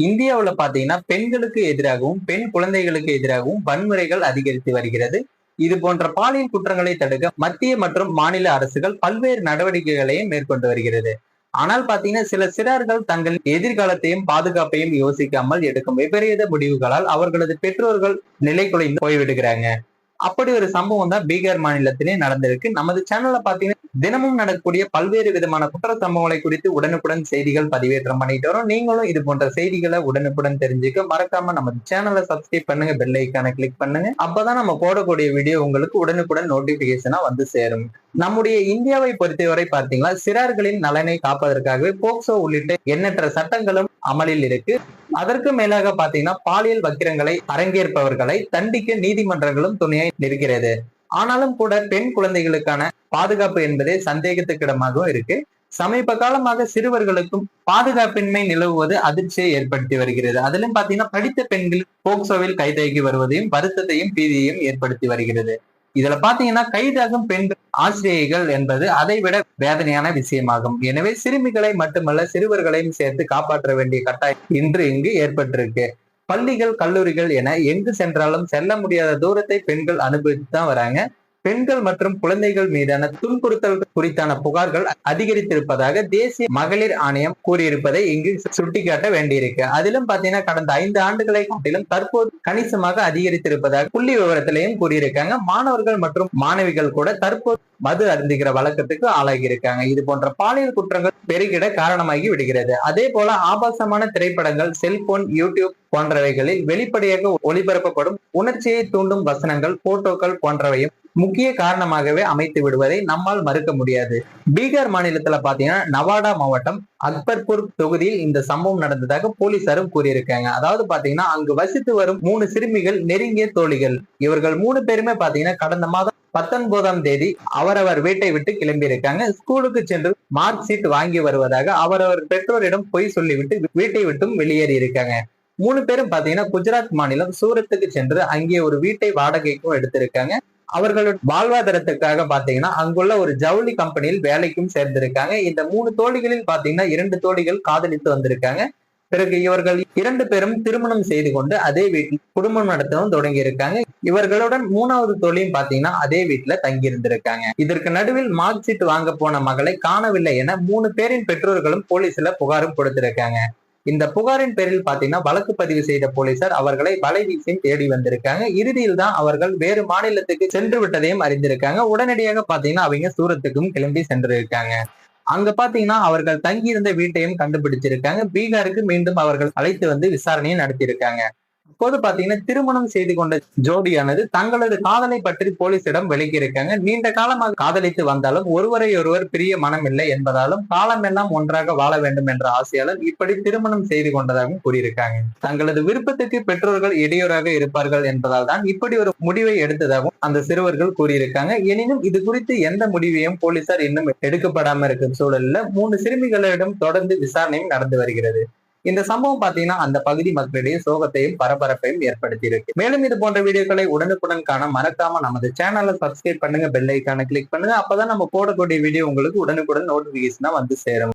இந்தியாவுல பாத்தீங்கன்னா பெண்களுக்கு எதிராகவும் பெண் குழந்தைகளுக்கு எதிராகவும் வன்முறைகள் அதிகரித்து வருகிறது. இது போன்ற பாலியல் குற்றங்களை தடுக்க மத்திய மற்றும் மாநில அரசுகள் பல்வேறு நடவடிக்கைகளையும் மேற்கொண்டு வருகிறது. ஆனால் பாத்தீங்கன்னா சில சிறார்கள் தங்கள் எதிர்காலத்தையும் பாதுகாப்பையும் யோசிக்காமல் எடுக்கும் விபரீத முடிவுகளால் அவர்களது பெற்றோர்கள் நிலை குலைந்து போய்விடுகிறாங்க. அப்படி ஒரு சம்பவம் தான் பீகார் மாநிலத்திலே நடந்திருக்கு. நமது சேனல்ல பாத்தீங்கன்னா தினமும் நடக்கக்கூடிய பல்வேறு விதமான குற்ற சம்பவங்களை குறித்து உடனுக்குடன் செய்திகள் பதிவேற்றம் பண்ணிட்டு வரோம். நீங்களும் இது போன்ற செய்திகளை உடனுக்குடன் தெரிஞ்சுக்க மறக்காம நம்ம சேனலை சப்ஸ்கிரைப் பண்ணுங்க, பெல் ஐக்கானை கிளிக் பண்ணுங்க. அப்பதான் நம்ம போடக்கூடிய வீடியோ உங்களுக்கு உடனுக்குடன் நோட்டிபிகேஷனா வந்து சேரும். நம்முடைய இந்தியாவை பொறுத்தவரை பாத்தீங்கன்னா சிறார்களின் நலனை காப்பதற்காகவே போக்சோ உள்ளிட்ட எண்ணற்ற சட்டங்களும் அமலில் இருக்கு. அதற்கு மேலாக பாத்தீங்கன்னா பாலியல் வக்கிரங்களை அரங்கேற்பவர்களை தண்டிக்க நீதிமன்றங்களும் துணையாய் நிற்கிறது. ஆனாலும் கூட பெண் குழந்தைகளுக்கான பாதுகாப்பு என்பதே சந்தேகத்துக்கிடமாகவும் இருக்கு. சமீப காலமாக சிறுவர்களுக்கும் பாதுகாப்பின்மை நிலவுவது அதிர்ச்சியை ஏற்படுத்தி வருகிறது. அதிலும் பாத்தீங்கன்னா படித்த பெண்கள் போக்சோவில் கைதாகி வருவதையும் வருத்தத்தையும் பீதியையும் ஏற்படுத்தி வருகிறது. இதுல பாத்தீங்கன்னா கைதாகும் பெண்கள் ஆசிரியைகள் என்பது அதை விட வேதனையான விஷயமாகும். எனவே சிறுமிகளை மட்டுமல்ல சிறுவர்களையும் சேர்த்து காப்பாற்ற வேண்டிய கட்டாயம் இன்று இங்கு ஏற்பட்டிருக்கு. பள்ளிகள் கல்லூரிகள் என எங்கு சென்றாலும் செல்ல முடியாத தூரத்தை பெண்கள் அனுபவித்து தான் வராங்க. பெண்கள் மற்றும் குழந்தைகள் மீதான துன்புறுத்தல் குறித்தான புகார்கள் அதிகரித்திருப்பதாக தேசிய மகளிர் ஆணையம் கூறியிருப்பதை இங்கு சுட்டிக்காட்ட வேண்டியிருக்கு. அதிலும் பாத்தீங்கன்னா கடந்த 5 ஆண்டுகளை காட்டிலும் தற்போது கணிசமாக அதிகரித்திருப்பதாக புள்ளி விவரத்திலையும் கூறியிருக்காங்க. மாணவர்கள் மற்றும் மாணவிகள் கூட தற்போது மது அருந்துகிற வழக்கத்துக்கு ஆளாகி இருக்காங்க. இது போன்ற பாலியல் குற்றங்கள் பெருகிட காரணமாகி விடுகிறது. அதே போல ஆபாசமான திரைப்படங்கள், செல்போன், யூடியூப் போன்றவைகளில் வெளிப்படையாக ஒளிபரப்பப்படும் உணர்ச்சியை தூண்டும் வசனங்கள், போட்டோக்கள் போன்றவையும் முக்கிய காரணமாகவே அமைத்து விடுவதை நம்மால் மறுக்க முடியாது. பீகார் மாநிலத்துல பாத்தீங்கன்னா நவாடா மாவட்டம் அக்பர்பூர் தொகுதியில் இந்த சம்பவம் நடந்ததாக போலீசாரும் கூறியிருக்காங்க. அதாவது பாத்தீங்கன்னா அங்கு வசித்து வரும் 3 சிறுமிகள் நெருங்கிய தோழிகள். இவர்கள் 3 பேருமே பாத்தீங்கன்னா கடந்த மாதம் 19ஆம் தேதி அவரவர் வீட்டை விட்டு கிளம்பி இருக்காங்க. ஸ்கூலுக்கு சென்று மார்க் ஷீட் வாங்கி வருவதாக அவரவர் பெற்றோரிடம் பொய் சொல்லிவிட்டு வீட்டை விட்டும் வெளியேறி இருக்காங்க. 3 பேரும் பாத்தீங்கன்னா குஜராத் மாநிலம் சூரத்துக்கு சென்று அங்கே ஒரு வீட்டை வாடகைக்கும் எடுத்திருக்காங்க. அவர்களோட வாழ்வாதாரத்துக்காக பாத்தீங்கன்னா அங்குள்ள ஒரு ஜவுளி கம்பெனியில் வேலைக்கும் சேர்ந்திருக்காங்க. இந்த 3 தோழிகளில் பாத்தீங்கன்னா 2 தோழிகள் காதலித்து வந்திருக்காங்க. பிறகு இவர்கள் 2 பேரும் திருமணம் செய்து கொண்டு அதே வீட்டில் குடும்பம் நடத்தவும் தொடங்கி இருக்காங்க. இவர்களுடன் 3வது தோழியும் பாத்தீங்கன்னா அதே வீட்டுல தங்கி இருந்திருக்காங்க. இதற்கு நடுவில் மார்க் ஷீட் வாங்க போன மகளை காணவில்லை என 3 பேரின் பெற்றோர்களும் போலீஸ்ல புகாரும் கொடுத்திருக்காங்க. இந்த புகாரின் பேரில் பாத்தீங்கன்னா வழக்கு பதிவு செய்த போலீசார் அவர்களை வலைவீசியும் தேடி வந்திருக்காங்க. இறுதியில் தான் அவர்கள் வேறு மாநிலத்துக்கு சென்று விட்டதையும் அறிந்திருக்காங்க. உடனடியாக பாத்தீங்கன்னா அவங்க சூரத்துக்கும் கிளம்பி சென்றிருக்காங்க. அங்க பாத்தீங்கன்னா அவர்கள் தங்கியிருந்த வீட்டையும் கண்டுபிடிச்சிருக்காங்க. பீகாருக்கு மீண்டும் அவர்கள் அழைத்து வந்து விசாரணையை நடத்தியிருக்காங்க. அப்போது பாத்தீங்கன்னா திருமணம் செய்து கொண்ட ஜோடியானது தங்களது காதலை பற்றி போலீசிடம் விளக்கியிருக்காங்க. நீண்ட காலமாக காதலித்து வந்தாலும் ஒருவரை ஒருவர் பிரிய மனம் இல்லை என்பதாலும் காலமெல்லாம் ஒன்றாக வாழ வேண்டும் என்ற ஆசையாளர் இப்படி திருமணம் செய்து கொண்டதாகவும் கூறியிருக்காங்க. தங்களது விருப்பத்துக்கு பெற்றோர்கள் இடையூறாக இருப்பார்கள் என்பதால் தான் இப்படி ஒரு முடிவை எடுத்ததாகவும் அந்த சிறுவர்கள் கூறியிருக்காங்க. எனினும் இது குறித்து எந்த முடிவையும் போலீசார் இன்னும் எடுக்கப்படாம இருக்கும் சூழலில் 3 சிறுமிகளிடம் தொடர்ந்து விசாரணையும் நடந்து வருகிறது. இந்த சம்பவம் பாத்தீங்கன்னா அந்த பகுதி மக்களிடையே சோகத்தையும் பரபரப்பையும் ஏற்படுத்தி இருக்கு. மேலும் இது போன்ற வீடியோக்களை உடனுக்குடன் காண மறக்காம நமது சேனலை சப்ஸ்கிரைப் பண்ணுங்க, பெல் ஐக்கானை கிளிக் பண்ணுங்க. அப்பதான் நம்ம போடக்கூடிய வீடியோ உங்களுக்கு உடனுக்குடன் நோட்டிபிகேஷனா வந்து சேரும்.